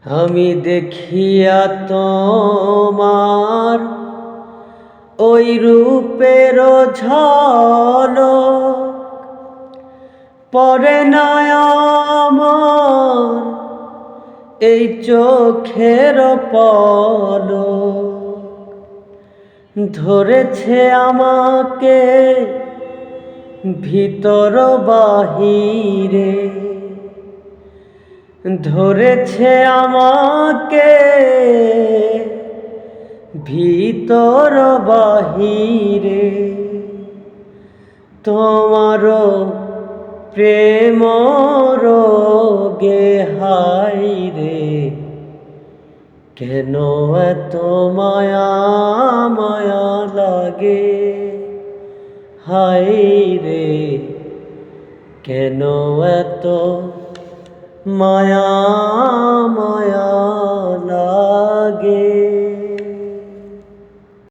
আমি দেখিয়া তোমার ওই রূপের ঝলক পড়ে না আমার এই চোখের পলক। ধরেছে আমাকে ভিতর বাহিরে, ধরেছে আমাকে ভিতর বাহিরে। তোমার প্রেম রোগে হায়রে, কেন এত মায়া মায়া লাগে হায়রে, কেন এত মায়া মায়া লাগে।